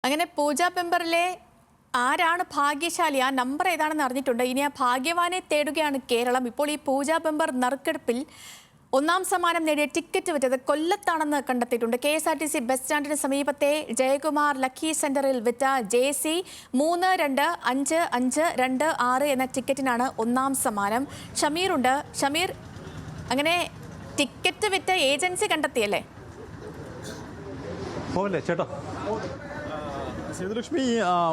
അങ്ങനെ പൂജ പെമ്പറിലെ ആരാണ് ഭാഗ്യശാലി, ആ നമ്പർ ഏതാണെന്ന് അറിഞ്ഞിട്ടുണ്ട്. ഇനി ആ ഭാഗ്യവാനെ തേടുകയാണ് കേരളം. ഇപ്പോൾ ഈ പൂജ പെമ്പർ നറുക്കെടുപ്പിൽ ഒന്നാം സമ്മാനം നേടിയ ടിക്കറ്റ് വിറ്റത് കൊല്ലത്താണെന്ന് കണ്ടെത്തിയിട്ടുണ്ട്. KSRTC ബസ് സ്റ്റാൻഡിന് സമീപത്തെ ജയകുമാർ ലക്കി സെന്ററിൽ വിറ്റ JC 325526 എന്ന ടിക്കറ്റിനാണ് ഒന്നാം സമ്മാനം. ഷമീറുണ്ട്. ഷമീർ, അങ്ങനെ ടിക്കറ്റ് വിറ്റ ഏജൻസി കണ്ടെത്തിയല്ലേ? ചേട്ടാ സേതുലക്ഷ്മി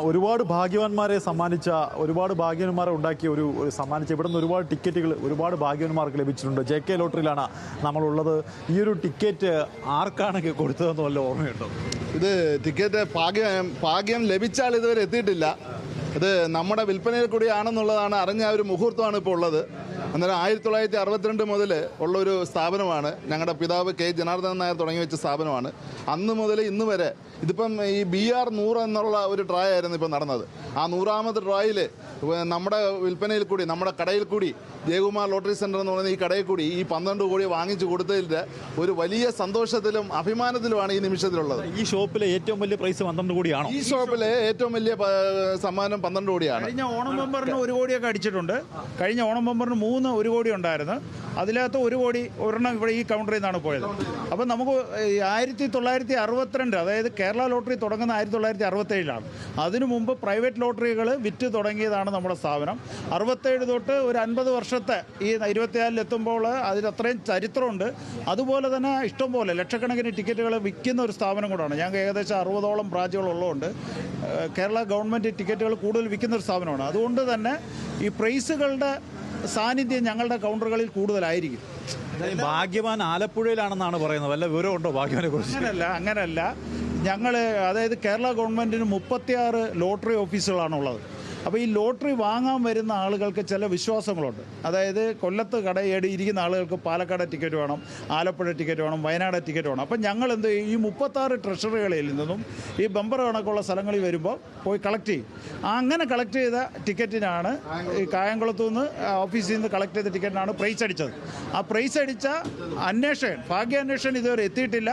ഒരുപാട് ഭാഗ്യവാന്മാരെ സമ്മാനിച്ച, ഒരുപാട് ഭാഗ്യവാന്മാരെ ഉണ്ടാക്കിയ സമ്മാനിച്ച ഇവിടെ നിന്ന് ഒരുപാട് ടിക്കറ്റുകൾ ഒരുപാട് ഭാഗ്യവാന്മാർക്ക് ലഭിച്ചിട്ടുണ്ട്. JK ലോട്ടറിയിലാണ് നമ്മളുള്ളത്. ഈ ഒരു ടിക്കറ്റ് ആർക്കാണ് കൊടുത്തതെന്ന് വല്ല ഓർമ്മയുണ്ടോ? ഇത് ടിക്കറ്റ് ഭാഗ്യം ലഭിച്ചാൽ ഇതുവരെ എത്തിയിട്ടില്ല. ഇത് നമ്മുടെ വിൽപ്പനയിൽ കൂടിയാണെന്നുള്ളതാണ് അറിഞ്ഞ ഒരു മുഹൂർത്തമാണ് ഇപ്പോൾ ഉള്ളത്. അന്നേരം 1962 മുതൽ ഉള്ളൊരു സ്ഥാപനമാണ്. ഞങ്ങളുടെ പിതാവ് K ജനാർദ്ദനൻ നായർ തുടങ്ങി വെച്ച സ്ഥാപനമാണ്. അന്ന് മുതൽ ഇന്ന് വരെ ഇതിപ്പം ഈ BR 100 എന്നുള്ള ഒരു ട്രായ് ആയിരുന്നു ഇപ്പോൾ നടന്നത്. ആ 100ാമത് ട്രായിൽ നമ്മുടെ വിൽപ്പനയിൽ കൂടി, നമ്മുടെ കടയിൽ കൂടി, ജയകുമാർ ലോട്ടറി സെൻറ്റർ എന്ന് പറയുന്ന ഈ കടയിൽ കൂടി ഈ 12 കോടി വാങ്ങിച്ചു കൊടുത്തതിൻ്റെ ഒരു വലിയ സന്തോഷത്തിലും അഭിമാനത്തിലുമാണ് ഈ നിമിഷത്തിലുള്ളത്. ഈ ഷോപ്പിലെ ഏറ്റവും വലിയ പ്രൈസ് 12 കോടിയാണോ? ഈ ഷോപ്പിലെ ഏറ്റവും വലിയ സമ്മാനം 12 കോടിയാണ്. കഴിഞ്ഞ ഓണം ബമ്പറിന് 1 കോടിയൊക്കെ അടിച്ചിട്ടുണ്ട്. കഴിഞ്ഞ ഓണം ബമ്പറിന് 3 1 കോടി ഉണ്ടായിരുന്നു. അതിനകത്ത് 1 കോടി ഒരെണ്ണം ഇവിടെ ഈ കൗണ്ടറിൽ നിന്നാണ് പോയത്. അപ്പം നമുക്ക് 1962, അതായത് കേരള ലോട്ടറി തുടങ്ങുന്ന 1967 അതിനു മുമ്പ് പ്രൈവറ്റ് ലോട്ടറികൾ വിറ്റ് തുടങ്ങിയതാണ് നമ്മുടെ സ്ഥാപനം. 67 തൊട്ട് ഒരു 50 വർഷത്തെ ഈ 24 എത്തുമ്പോൾ അതിലത്രയും ചരിത്രമുണ്ട്. അതുപോലെ തന്നെ ഇഷ്ടംപോലെ ലക്ഷക്കണക്കിന് ടിക്കറ്റുകൾ വിൽക്കുന്ന ഒരു സ്ഥാപനം കൂടാണ്. ഞങ്ങൾക്ക് ഏകദേശം 60ഓളം ബ്രാഞ്ചുകളുള്ളതുകൊണ്ട് കേരള ഗവൺമെൻറ് ടിക്കറ്റുകൾ കൂടുതൽ വിൽക്കുന്ന ഒരു സ്ഥാപനമാണ്. അതുകൊണ്ട് തന്നെ ഈ പ്രൈസുകളുടെ സാന്നിധ്യം ഞങ്ങളുടെ കൗണ്ടറുകളിൽ കൂടുതലായിരിക്കും. ഭാഗ്യവാൻ ആലപ്പുഴയിലാണെന്നാണ് പറയുന്നത്. വല്ല വിവരമുണ്ടോ ഭാഗ്യവാനെ കുറിച്ച്? അങ്ങനല്ല. ഞങ്ങൾ, അതായത് കേരള ഗവൺമെൻറ്റിന് 36 ലോട്ടറി ഓഫീസുകളാണുള്ളത്. അപ്പോൾ ഈ ലോട്ടറി വാങ്ങാൻ വരുന്ന ആളുകൾക്ക് ചില വിശ്വാസങ്ങളുണ്ട്. അതായത് കൊല്ലത്ത് കടയേടി ഇരിക്കുന്ന ആളുകൾക്ക് പാലക്കാട് ടിക്കറ്റ് വേണം, ആലപ്പുഴ ടിക്കറ്റ് വേണം, വയനാട് ടിക്കറ്റ് വേണം. അപ്പം ഞങ്ങൾ എന്ത് ചെയ്യും, ഈ 36 ട്രഷറികളിൽ നിന്നും ഈ ബമ്പർ കണക്കുള്ള സ്ഥലങ്ങളിൽ വരുമ്പോൾ പോയി കളക്ട് ചെയ്യും. അങ്ങനെ കളക്ട് ചെയ്ത ടിക്കറ്റിനാണ് ഈ കായംകുളത്തു നിന്ന് ഓഫീസിൽ നിന്ന് കളക്ട് ചെയ്ത ടിക്കറ്റിനാണ് പ്രൈസ് അടിച്ചത്. ആ പ്രൈസ് അടിച്ച ഭാഗ്യാന്വേഷകൻ ഇതുവരെ എത്തിയിട്ടില്ല.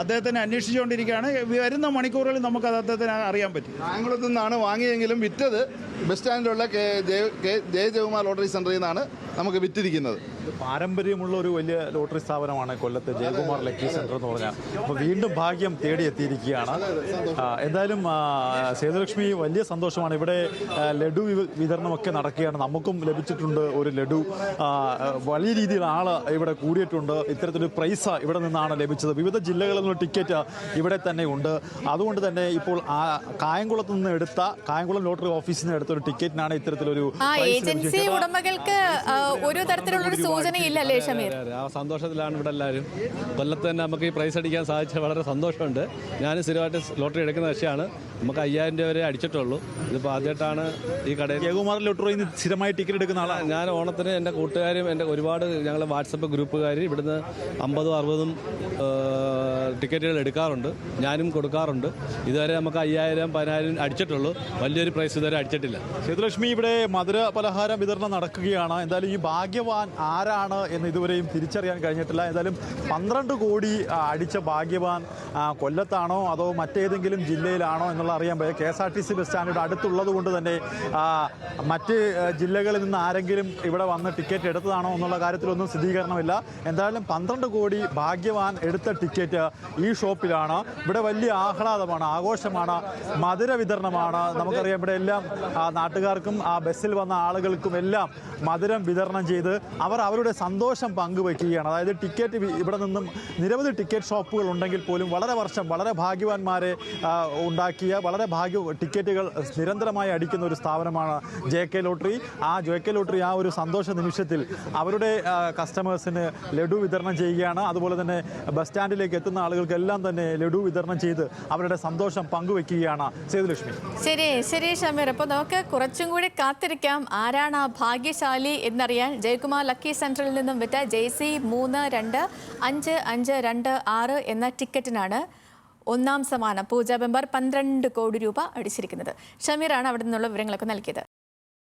അദ്ദേഹത്തിനെ അന്വേഷിച്ചുകൊണ്ടിരിക്കുകയാണ്. വരുന്ന മണിക്കൂറുകളിൽ നമുക്കത് അദ്ദേഹത്തിന് അറിയാൻ പറ്റും. കായംകുളത്തു നിന്നാണ് വാങ്ങിയെങ്കിലും വിറ്റത് ബസ് സ്റ്റാൻഡിലുള്ള ജയകുമാർ ലോട്ടറി സെന്ററിൽ നിന്നാണ് നമുക്ക് വിറ്റിരിക്കുന്നത്. പാരമ്പര്യമുള്ള ഒരു വലിയ ലോട്ടറി സ്ഥാപനമാണ് കൊല്ലത്തെ ജയകുമാർ ലക്കി സെന്റർ എന്ന് പറഞ്ഞാൽ. അപ്പോൾ വീണ്ടും ഭാഗ്യം തേടിയെത്തിയിരിക്കുകയാണ്. എന്തായാലും സേതുലക്ഷ്മി, വലിയ സന്തോഷമാണ്. ഇവിടെ ലഡു വിതരണമൊക്കെ നടക്കുകയാണ്. നമുക്കും ലഭിച്ചിട്ടുണ്ട് ഒരു ലഡു. വലിയ രീതിയിൽ ആൾ ഇവിടെ കൂടിയിട്ടുണ്ട്. ഇത്തരത്തിലൊരു പ്രൈസ് ഇവിടെ നിന്നാണ് ലഭിച്ചത്. വിവിധ ജില്ലകളിൽ നിന്നുള്ള ടിക്കറ്റ് ഇവിടെ തന്നെ ഉണ്ട്. അതുകൊണ്ട് തന്നെ ഇപ്പോൾ കായംകുളത്ത് നിന്ന് എടുത്ത, കായംകുളം ലോട്ടറി ഓഫീസിൽ നിന്ന് എടുത്ത ഒരു ടിക്കറ്റിനാണ് ഇത്തരത്തിലൊരു ഏജൻസി ഉടമകൾക്ക് ഒരു തരത്തിലുള്ള സൂചനയില്ലല്ലേ ഷമീർ? ആ സന്തോഷത്തിലാണ് ഇവിടെ എല്ലാവരും. കൊല്ലത്ത് തന്നെ നമുക്ക് ഈ പ്രൈസ് അടിക്കാൻ സാധിച്ച വളരെ സന്തോഷമുണ്ട്. ഞാൻ സ്ഥിരമായിട്ട് ലോട്ടറി എടുക്കുന്ന കക്ഷിയാണ്. നമുക്ക് 5000 രൂപ വരെ അടിച്ചിട്ടുള്ളൂ. ഇതിപ്പോൾ ആദ്യമായിട്ടാണ് ഈ കടയിൽ ജയകുമാർ ലോട്ടറിയിൽ നിന്ന് സ്ഥിരമായി ടിക്കറ്റ് എടുക്കുന്ന ആളാണ് ഞാൻ. ഓണത്തിന് എൻ്റെ കൂട്ടുകാരും എൻ്റെ ഒരുപാട് ഞങ്ങൾ വാട്സപ്പ് ഗ്രൂപ്പുകാർ ഇവിടുന്ന് 50ഉം 60ഉം ടിക്കറ്റുകൾ എടുക്കാറുണ്ട്. ഞാനും കൊടുക്കാറുണ്ട്. ഇതുവരെ നമുക്ക് 5000 10,000 അടിച്ചിട്ടുള്ളൂ. വലിയൊരു പ്രൈസ് ഇതുവരെ അടിച്ചിട്ടില്ല. സേതുലക്ഷ്മി, ഇവിടെ മധുര പലഹാര വിതരണം നടക്കുകയാണ്. എന്തായാലും ഈ ഭാഗ്യവാൻ ആരാണ് എന്ന് ഇതുവരെയും തിരിച്ചറിയാൻ കഴിഞ്ഞിട്ടില്ല. എന്തായാലും 12 കോടി അടിച്ച ഭാഗ്യവാൻ കൊല്ലത്താണോ അതോ മറ്റേതെങ്കിലും ജില്ലയിലാണോ എന്നുള്ള അറിയാൻ പറ്റും. KSRTC ബസ് സ്റ്റാൻഡിൻ്റെ അടുത്തുള്ളത് കൊണ്ട് തന്നെ മറ്റ് ജില്ലകളിൽ നിന്ന് ആരെങ്കിലും ഇവിടെ വന്ന് ടിക്കറ്റ് എടുത്തതാണോ എന്നുള്ള കാര്യത്തിലൊന്നും സ്ഥിരീകരണമില്ല. എന്തായാലും 12 കോടി ഭാഗ്യവാൻ എടുത്ത ടിക്കറ്റ് ഈ ഷോപ്പിലാണ്. ഇവിടെ വലിയ ആഹ്ലാദമാണ്, ആഘോഷമാണ്, മധുര വിതരണമാണ്. നമുക്കറിയാം ഇവിടെ എല്ലാം നാട്ടുകാർക്കും ആ ബസ്സിൽ വന്ന ആളുകൾക്കും എല്ലാം മധുരം വിതരണം ചെയ്ത് അവർ അവരുടെ സന്തോഷം പങ്കുവയ്ക്കുകയാണ്. അതായത് ടിക്കറ്റ് ഇവിടെ നിന്നും നിരവധി ടിക്കറ്റ് ഷോപ്പുകൾ ഉണ്ടെങ്കിൽ പോലും വളരെ ഭാഗ്യവാന്മാരെ ഉണ്ടാക്കിയ ടിക്കറ്റുകൾ നിരന്തരമായി അടിക്കുന്ന ഒരു സ്ഥാപനമാണ് JK ലോട്ടറി. ആ JK ലോട്ടറി ആ ഒരു സന്തോഷ നിമിഷത്തിൽ അവരുടെ കസ്റ്റമേഴ്സിന് ലഡു വിതരണം ചെയ്യുകയാണ്. അതുപോലെ തന്നെ ബസ് സ്റ്റാൻഡിലേക്ക് എത്തുന്ന ആളുകൾക്കെല്ലാം തന്നെ ലഡു വിതരണം ചെയ്ത് അവരുടെ സന്തോഷം പങ്കുവയ്ക്കുകയാണ്. സേതുലക്ഷ്മി, ശരി ഷമീർ. അപ്പോൾ നമുക്ക് കുറച്ചും കൂടി കാത്തിരിക്കാം ആരാണ് ആ ഭാഗ്യശാലി എന്നറിയാൻ. ജയകുമാർ ലക്കി സെന്ററിൽ നിന്നും വിറ്റ JC 325526 എന്ന ടിക്കറ്റിനാണ് ഒന്നാം സമ്മാനം. പൂജ ബെമ്പർ 12 കോടി രൂപ അടിച്ചിരിക്കുന്നത്. ഷമീറാണ് അവിടെ നിന്നുള്ള വിവരങ്ങളൊക്കെ നൽകിയത്.